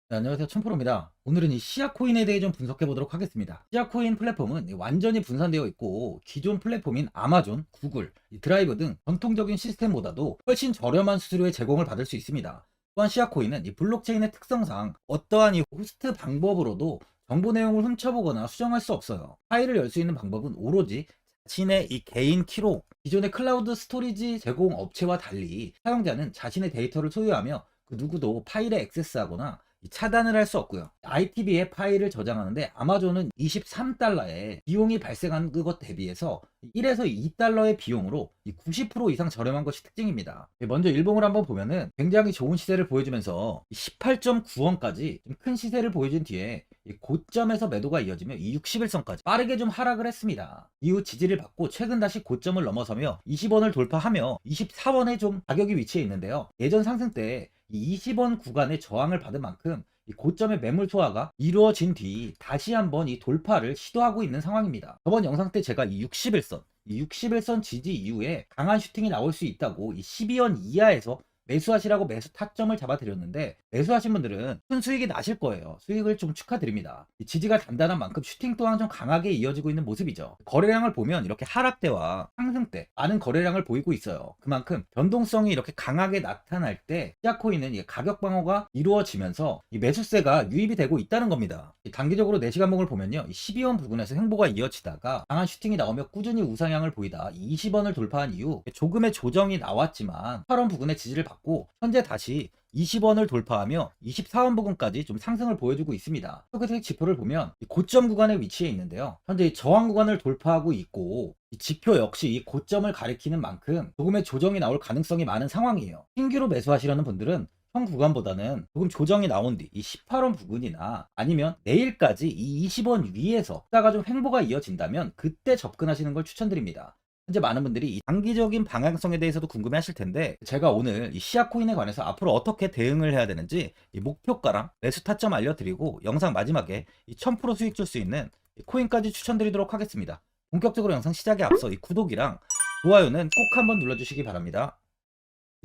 네, 안녕하세요. 천프로입니다. 오늘은 이 시아코인에 대해 좀 분석해 보도록 하겠습니다. 시아코인 플랫폼은 완전히 분산되어 있고 기존 플랫폼인 아마존, 구글, 드라이브 등 전통적인 시스템보다도 훨씬 저렴한 수수료의 제공을 받을 수 있습니다. 또한 시아코인은 이 블록체인의 특성상 어떠한 이 호스트 방법으로도 정보 내용을 훔쳐보거나 수정할 수 없어요. 파일을 열 수 있는 방법은 오로지 자신의 이 개인 키로 기존의 클라우드 스토리지 제공 업체와 달리 사용자는 자신의 데이터를 소유하며 그 누구도 파일에 액세스하거나 차단을 할 수 없고요. ITB에 파일을 저장하는데 아마존은 23달러의 비용이 발생한 것 대비해서 1에서 2달러의 비용으로 90% 이상 저렴한 것이 특징입니다. 먼저 일봉을 한번 보면은 굉장히 좋은 시세를 보여주면서 18.9원까지 좀 큰 시세를 보여준 뒤에 고점에서 매도가 이어지며 60일선까지 빠르게 좀 하락을 했습니다. 이후 지지를 받고 최근 다시 고점을 넘어서며 20원을 돌파하며 24원에 좀 가격이 위치해 있는데요. 예전 상승 때 이 20원 구간의 저항을 받은 만큼 이 고점의 매물 소화가 이루어진 뒤 다시 한번 이 돌파를 시도하고 있는 상황입니다. 저번 영상 때 제가 이 60일선 지지 이후에 강한 슈팅이 나올 수 있다고 이 12원 이하에서 매수하시라고 매수 타점을 잡아드렸는데 매수하신 분들은 큰 수익이 나실 거예요. 수익을 좀 축하드립니다. 이 지지가 단단한 만큼 슈팅 또한 좀 강하게 이어지고 있는 모습이죠. 거래량을 보면 이렇게 하락 때와 상승 때 많은 거래량을 보이고 있어요. 그만큼 변동성이 이렇게 강하게 나타날 때 시아코인은 가격 방어가 이루어지면서 이 매수세가 유입이 되고 있다는 겁니다. 단기적으로 4시간봉을 보면요, 12원 부근에서 횡보가 이어지다가 강한 슈팅이 나오며 꾸준히 우상향을 보이다 20원을 돌파한 이후 조금의 조정이 나왔지만 8원 부근의 지지를 받고 현재 다시 20원을 돌파하며 24원 부근까지 좀 상승을 보여주고 있습니다. 흑색 지표를 보면 고점 구간에 위치해 있는데요. 현재 저항 구간을 돌파하고 있고 이 지표 역시 이 고점을 가리키는 만큼 조금의 조정이 나올 가능성이 많은 상황이에요. 신규로 매수하시려는 분들은 현 구간보다는 조금 조정이 나온 뒤 이 18원 부근이나 아니면 내일까지 이 20원 위에서 다가 좀 횡보가 이어진다면 그때 접근하시는 걸 추천드립니다. 현재 많은 분들이 이 장기적인 방향성에 대해서도 궁금해 하실 텐데 제가 오늘 이 시아코인에 관해서 앞으로 어떻게 대응을 해야 되는지 이 목표가랑 매수 타점 알려드리고 영상 마지막에 이 1000% 수익 줄 수 있는 이 코인까지 추천드리도록 하겠습니다. 본격적으로 영상 시작에 앞서 이 구독이랑 좋아요는 꼭 한번 눌러주시기 바랍니다.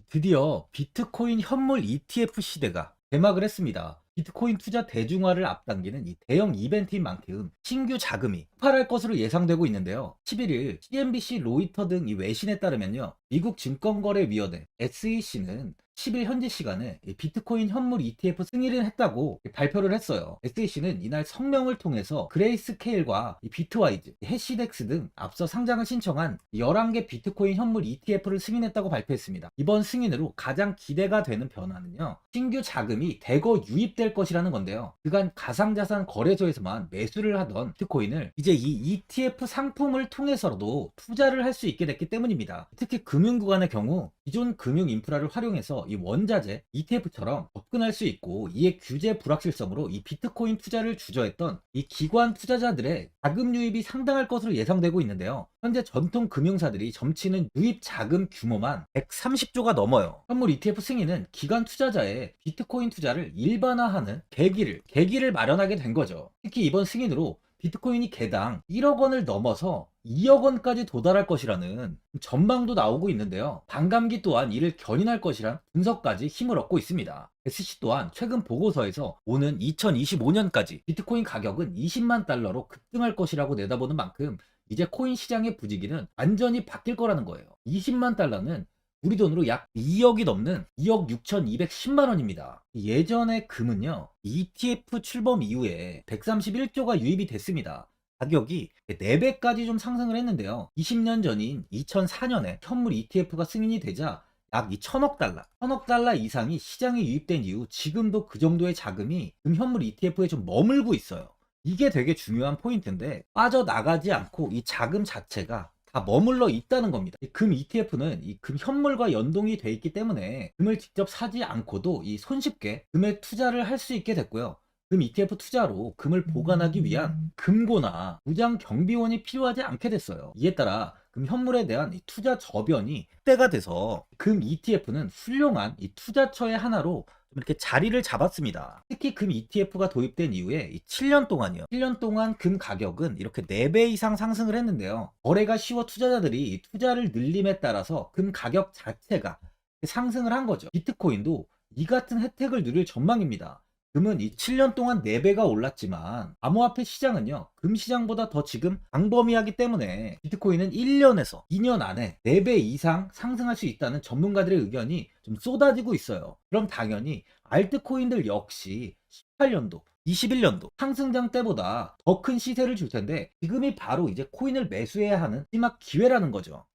드디어 비트코인 현물 ETF 시대가 개막을 했습니다. 비트코인 투자 대중화를 앞당기는 이 대형 이벤트인 만큼 신규 자금이 폭발할 것으로 예상되고 있는데요. 11일 CNBC, 로이터 등 이 외신에 따르면요, 미국 증권거래위원회 SEC는 10일 현지 시간에 비트코인 현물 ETF 승인을 했다고 발표를 했어요. SEC는 이날 성명을 통해서 그레이스케일과 비트와이즈, 해시덱스 등 앞서 상장을 신청한 11개 비트코인 현물 ETF를 승인했다고 발표했습니다. 이번 승인으로 가장 기대가 되는 변화는요, 신규 자금이 대거 유입될 것이라는 건데요. 그간 가상자산 거래소에서만 매수를 하던 비트코인을 이제 이 ETF 상품을 통해서도 투자를 할 수 있게 됐기 때문입니다. 특히 금융구간의 경우 기존 금융 인프라를 활용해서 이 원자재 ETF처럼 접근할 수 있고, 이에 규제 불확실성으로 이 비트코인 투자를 주저했던 이 기관 투자자들의 자금 유입이 상당할 것으로 예상되고 있는데요. 현재 전통 금융사들이 점치는 유입 자금 규모만 130조가 넘어요. 현물 ETF 승인은 기관 투자자의 비트코인 투자를 일반화하는 계기를 마련하게 된 거죠. 특히 이번 승인으로 비트코인이 개당 1억 원을 넘어서 2억 원까지 도달할 것이라는 전망도 나오고 있는데요. 반감기 또한 이를 견인할 것이란 분석까지 힘을 얻고 있습니다. SC 또한 최근 보고서에서 오는 2025년까지 비트코인 가격은 20만 달러로 급등할 것이라고 내다보는 만큼 이제 코인 시장의 부지기는 완전히 바뀔 거라는 거예요. 20만 달러는 우리 돈으로 약 2억이 넘는 2억 6,210만 원입니다. 예전에 금은요, ETF 출범 이후에 131조가 유입이 됐습니다. 가격이 4배까지 좀 상승을 했는데요. 20년 전인 2004년에 현물 ETF가 승인이 되자 약 1000억 달러 이상이 시장에 유입된 이후 지금도 그 정도의 자금이 현물 ETF에 좀 머물고 있어요. 이게 되게 중요한 포인트인데 빠져나가지 않고 이 자금 자체가 다 머물러 있다는 겁니다. 금 ETF는 이 금 현물과 연동이 돼 있기 때문에 금을 직접 사지 않고도 이 손쉽게 금에 투자를 할 수 있게 됐고요. 금 ETF 투자로 금을 보관하기 위한 금고나 무장 경비원이 필요하지 않게 됐어요. 이에 따라 금 현물에 대한 이 투자 저변이 확대가 돼서 금 ETF는 훌륭한 이 투자처의 하나로 좀 이렇게 자리를 잡았습니다. 특히 금 ETF가 도입된 이후에 이 7년 동안이요. 7년 동안 금 가격은 이렇게 4배 이상 상승을 했는데요. 거래가 쉬워 투자자들이 이 투자를 늘림에 따라서 금 가격 자체가 상승을 한 거죠. 비트코인도 이 같은 혜택을 누릴 전망입니다. 금은 이 7년 동안 4배가 올랐지만 암호화폐 시장은요, 금 시장보다 더 지금 광범위하기 때문에 비트코인은 1년에서 2년 안에 4배 이상 상승할 수 있다는 전문가들의 의견이 좀 쏟아지고 있어요. 그럼 당연히 알트코인들 역시 18년도 21년도 상승장 때보다 더 큰 시세를 줄 텐데, 지금이 바로 이제 코인을 매수해야 하는 마지막 기회라는 거죠.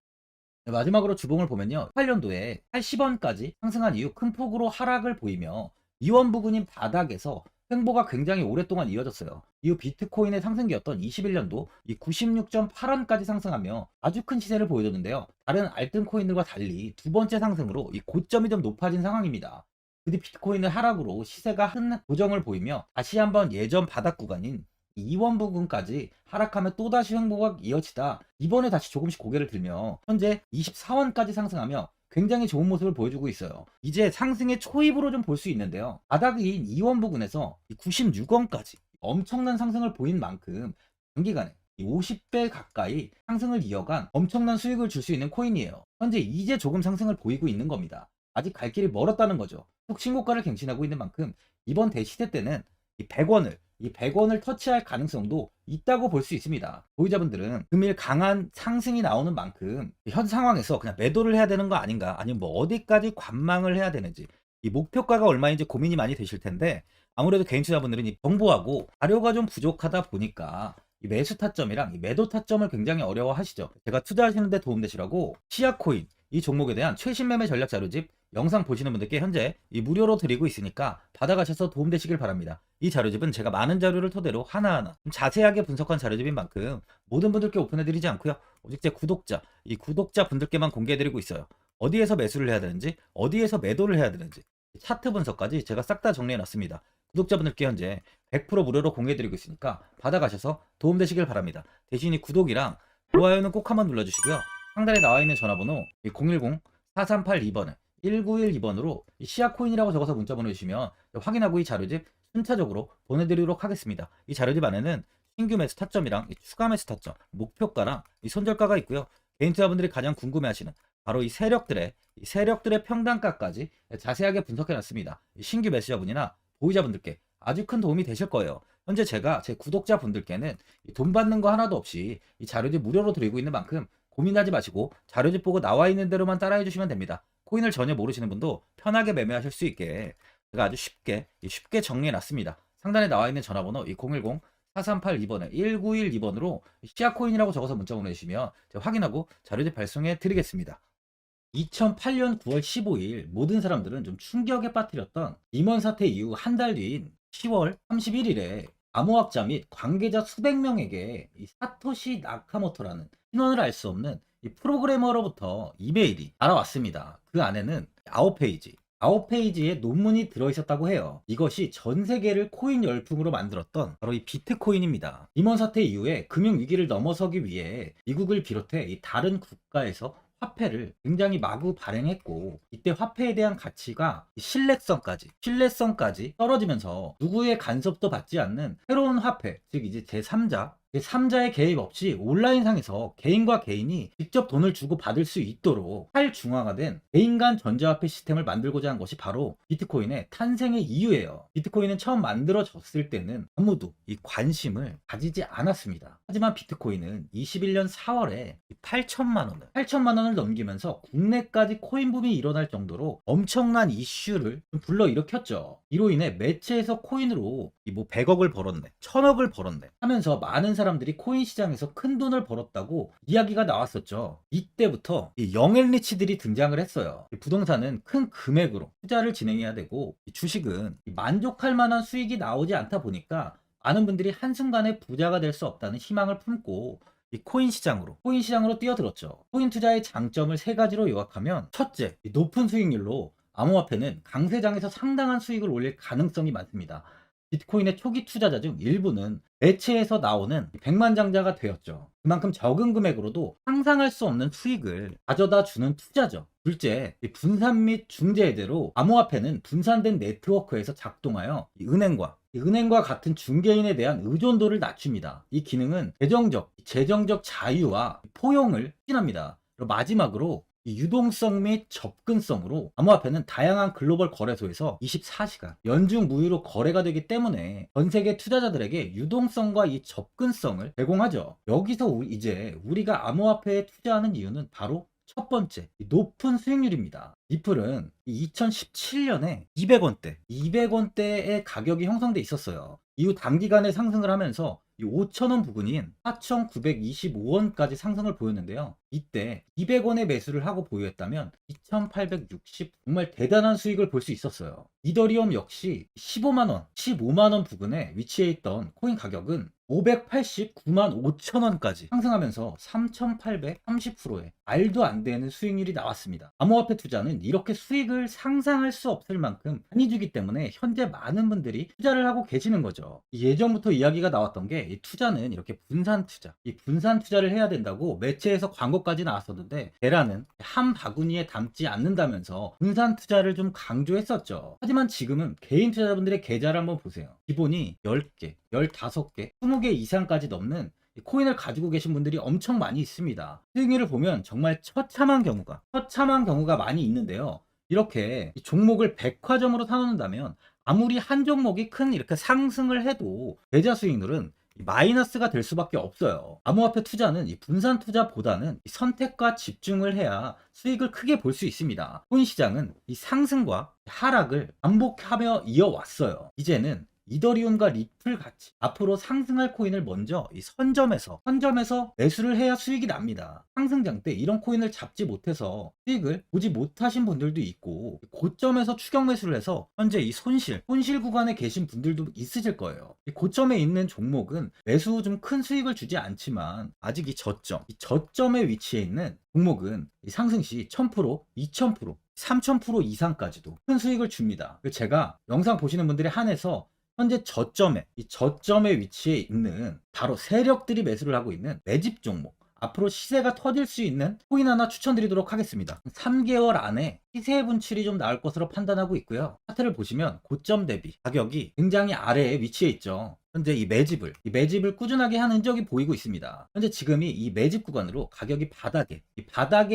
네, 마지막으로 주봉을 보면요, 18년도에 80원까지 상승한 이후 큰 폭으로 하락을 보이며 이원 부근인 바닥에서 횡보가 굉장히 오랫동안 이어졌어요. 이후 비트코인의 상승기였던 21년도 이 96.8원까지 상승하며 아주 큰 시세를 보여줬는데요. 다른 알트코인들과 달리 두 번째 상승으로 이 고점이 좀 높아진 상황입니다. 근데 비트코인의 하락으로 시세가 큰 고정을 보이며 다시 한번 예전 바닥 구간인 2원 부근까지 하락하며 또다시 횡보가 이어지다 이번에 다시 조금씩 고개를 들며 현재 24원까지 상승하며 굉장히 좋은 모습을 보여주고 있어요. 이제 상승의 초입으로 좀 볼 수 있는데요. 바닥인 2원 부근에서 96원까지 엄청난 상승을 보인 만큼 단기간에 50배 가까이 상승을 이어간 엄청난 수익을 줄 수 있는 코인이에요. 현재 이제 조금 상승을 보이고 있는 겁니다. 아직 갈 길이 멀었다는 거죠. 속 신고가를 갱신하고 있는 만큼 이번 대시대 때는 이 100원을 터치할 가능성도 있다고 볼 수 있습니다. 보유자분들은 금일 강한 상승이 나오는 만큼 현 상황에서 그냥 매도를 해야 되는 거 아닌가, 아니면 뭐 어디까지 관망을 해야 되는지, 이 목표가가 얼마인지 고민이 많이 되실 텐데, 아무래도 개인 투자분들은 이 정보하고 자료가 좀 부족하다 보니까 이 매수 타점이랑 이 매도 타점을 굉장히 어려워하시죠. 제가 투자하시는 데 도움되시라고 시아코인 이 종목에 대한 최신 매매 전략 자료집 영상 보시는 분들께 현재 이 무료로 드리고 있으니까 받아가셔서 도움되시길 바랍니다. 이 자료집은 제가 많은 자료를 토대로 하나하나 좀 자세하게 분석한 자료집인 만큼 모든 분들께 오픈해드리지 않고요, 오직 제 구독자, 이 구독자 분들께만 공개해드리고 있어요. 어디에서 매수를 해야 되는지, 어디에서 매도를 해야 되는지, 차트 분석까지 제가 싹 다 정리해놨습니다. 구독자분들께 현재 100% 무료로 공개해드리고 있으니까 받아가셔서 도움되시길 바랍니다. 대신 이 구독이랑 좋아요는 꼭 한번 눌러주시고요. 상단에 나와있는 전화번호 010-4382번에 1912번으로 시아코인이라고 적어서 문자 보내주시면 확인하고 이 자료집 순차적으로 보내드리도록 하겠습니다. 이 자료집 안에는 신규 매수 타점이랑 추가 매수 타점, 목표가랑 손절가가 있고요. 개인 투자분들이 가장 궁금해하시는 바로 이 세력들의 평단가까지 자세하게 분석해놨습니다. 신규 매수자분이나 보유자분들께 아주 큰 도움이 되실 거예요. 현재 제가 제 구독자분들께는 돈 받는 거 하나도 없이 이 자료집 무료로 드리고 있는 만큼 고민하지 마시고 자료집 보고 나와 있는 대로만 따라해 주시면 됩니다. 코인을 전혀 모르시는 분도 편하게 매매하실 수 있게 제가 아주 쉽게 정리해 놨습니다. 상단에 나와 있는 전화번호 010-4382번에 1912번으로 시아코인이라고 적어서 문자 보내주시면 제가 확인하고 자료집 발송해 드리겠습니다. 2008년 9월 15일 모든 사람들은 좀 충격에 빠뜨렸던 리먼 사태 이후 한 달 뒤인 10월 31일에 암호학자 및 관계자 수백 명에게 이 사토시 나카모토라는 신원을 알 수 없는 이 프로그래머로부터 이메일이 날아왔습니다. 그 안에는 9페이지의 논문이 들어있었다고 해요. 이것이 전 세계를 코인 열풍으로 만들었던 바로 이 비트코인입니다. 리먼 사태 이후에 금융위기를 넘어서기 위해 미국을 비롯해 이 다른 국가에서 화폐를 굉장히 마구 발행했고, 이때 화폐에 대한 가치가 신뢰성까지 떨어지면서 누구의 간섭도 받지 않는 새로운 화폐, 즉 이제 제3자의 개입 없이 온라인상에서 개인과 개인이 직접 돈을 주고 받을 수 있도록 탈중앙화된 개인 간 전자화폐 시스템을 만들고자 한 것이 바로 비트코인의 탄생의 이유예요. 비트코인은 처음 만들어졌을 때는 아무도 이 관심을 가지지 않았습니다. 하지만 비트코인은 21년 4월에 8천만 원을 넘기면서 국내까지 코인 붐이 일어날 정도로 엄청난 이슈를 불러일으켰죠. 이로 인해 매체에서 코인으로 100억을 벌었네, 1000억을 벌었네 하면서 많은 사람들이 코인 시장에서 큰 돈을 벌었다고 이야기가 나왔었죠. 이때부터 이 영앤리치들이 등장을 했어요. 부동산은 큰 금액으로 투자를 진행해야 되고, 주식은 만족할 만한 수익이 나오지 않다 보니까 많은 분들이 한순간에 부자가 될 수 없다는 희망을 품고 이 코인 시장으로 뛰어들었죠. 코인 투자의 장점을 세 가지로 요약하면, 첫째, 높은 수익률로 암호화폐는 강세장에서 상당한 수익을 올릴 가능성이 많습니다. 비트코인의 초기 투자자 중 일부는 매체에서 나오는 백만장자가 되었죠. 그만큼 적은 금액으로도 상상할 수 없는 수익을 가져다 주는 투자죠. 둘째, 분산 및 중재대로 암호화폐는 분산된 네트워크에서 작동하여 은행과 같은 중개인에 대한 의존도를 낮춥니다. 이 기능은 재정적 자유와 포용을 추진합니다. 그리고 마지막으로 이 유동성 및 접근성으로 암호화폐는 다양한 글로벌 거래소에서 24시간 연중 무휴로 거래가 되기 때문에 전 세계 투자자들에게 유동성과 이 접근성을 제공하죠. 여기서 이제 우리가 암호화폐에 투자하는 이유는 바로 첫 번째, 이 높은 수익률입니다. 리플은 2017년에 200원대의 가격이 형성돼 있었어요. 이후 단기간에 상승을 하면서 이 5,000원 부근인 4,925원까지 상승을 보였는데요. 이때 200원의 매수를 하고 보유했다면 2,860 정말 대단한 수익을 볼 수 있었어요. 이더리움 역시 15만원 부근에 위치해 있던 코인 가격은 589만 5천원까지 상승하면서 3,830%의 말도 안 되는 수익률이 나왔습니다. 암호화폐 투자는 이렇게 수익을 상상할 수 없을 만큼 많이 주기 때문에 현재 많은 분들이 투자를 하고 계시는 거죠. 예전부터 이야기가 나왔던 게 이 투자는 이렇게 분산 투자, 이 분산 투자를 해야 된다고 매체에서 광고까지 나왔었는데 테라는 한 바구니에 담지 않는다면서 분산 투자를 좀 강조했었죠. 하지만 지금은 개인 투자자분들의 계좌를 한번 보세요. 기본이 10개, 15개, 20개 이상까지 넘는 코인을 가지고 계신 분들이 엄청 많이 있습니다. 수익률을 보면 정말 처참한 경우가 많이 있는데요. 이렇게 종목을 백화점으로 사놓는다면 아무리 한 종목이 큰 이렇게 상승을 해도 계좌 수익률은 마이너스가 될 수밖에 없어요. 암호화폐 투자는 이 분산 투자보다는 이 선택과 집중을 해야 수익을 크게 볼 수 있습니다. 코인 시장은 이 상승과 하락을 반복하며 이어왔어요. 이제는 이더리움과 리플 같이 앞으로 상승할 코인을 먼저 이 선점에서 매수를 해야 수익이 납니다. 상승장 때 이런 코인을 잡지 못해서 수익을 보지 못하신 분들도 있고 고점에서 추격 매수를 해서 현재 이 손실 구간에 계신 분들도 있으실 거예요. 이 고점에 있는 종목은 매수 후 좀 큰 수익을 주지 않지만 아직 이 저점에 위치해 있는 종목은 이 상승 시 1000%, 2000%, 3000% 이상까지도 큰 수익을 줍니다. 제가 영상 보시는 분들에 한해서 현재 저점에 위치해 있는 바로 세력들이 매수를 하고 있는 매집 종목, 앞으로 시세가 터질 수 있는 코인 하나 추천드리도록 하겠습니다. 3개월 안에 시세 분출이 좀 나올 것으로 판단하고 있고요. 차트를 보시면 고점 대비 가격이 굉장히 아래에 위치해 있죠. 현재 이 매집을 꾸준하게 한 흔적이 보이고 있습니다. 현재 지금이 이 매집 구간으로 가격이 바닥에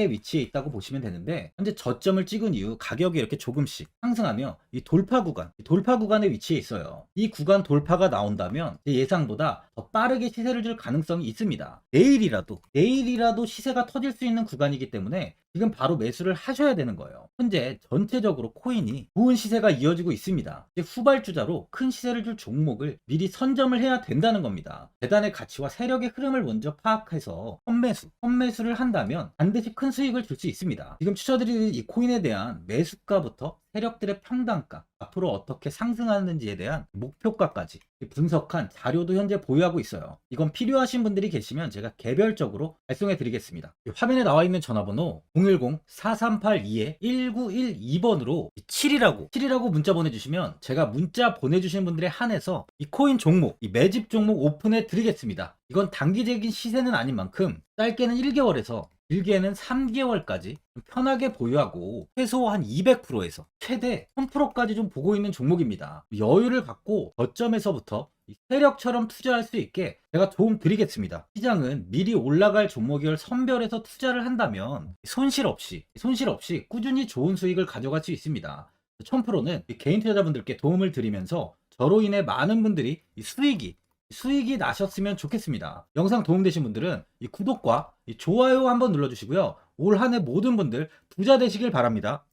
위치해 있다고 보시면 되는데, 현재 저점을 찍은 이후 가격이 이렇게 조금씩 상승하며 이 돌파 구간에 위치해 있어요. 이 구간 돌파가 나온다면 제 예상보다 더 빠르게 시세를 줄 가능성이 있습니다. 내일이라도 시세가 터질 수 있는 구간이기 때문에 지금 바로 매수를 하셔야 되는 거예요. 현재 전체적으로 코인이 좋은 시세가 이어지고 있습니다. 이제 후발주자로 큰 시세를 줄 종목을 미리 선점을 해야 된다는 겁니다. 재단의 가치와 세력의 흐름을 먼저 파악해서 선매수를 한다면 반드시 큰 수익을 줄 수 있습니다. 지금 추천드리는 이 코인에 대한 매수가부터 세력들의 평단가, 앞으로 어떻게 상승하는지에 대한 목표가까지 분석한 자료도 현재 보유하고 있어요. 이건 필요하신 분들이 계시면 제가 개별적으로 발송해 드리겠습니다. 화면에 나와 있는 전화번호 010-4382-1912번으로 7이라고 문자 보내주시면 제가 문자 보내주신 분들에 한해서 이 코인 종목, 이 매집 종목 오픈해 드리겠습니다. 이건 단기적인 시세는 아닌 만큼 짧게는 1개월에서 길게는 3개월까지 편하게 보유하고 최소 한 200%에서 최대 1000%까지 좀 보고 있는 종목입니다. 여유를 갖고 저점에서부터 세력처럼 투자할 수 있게 제가 도움 드리겠습니다. 시장은 미리 올라갈 종목을 선별해서 투자를 한다면 손실 없이 꾸준히 좋은 수익을 가져갈 수 있습니다. 1000%는 개인 투자자분들께 도움을 드리면서 저로 인해 많은 분들이 수익이 나셨으면 좋겠습니다. 영상 도움되신 분들은 이 구독과 이 좋아요 한번 눌러주시고요. 올 한 해 모든 분들 부자 되시길 바랍니다.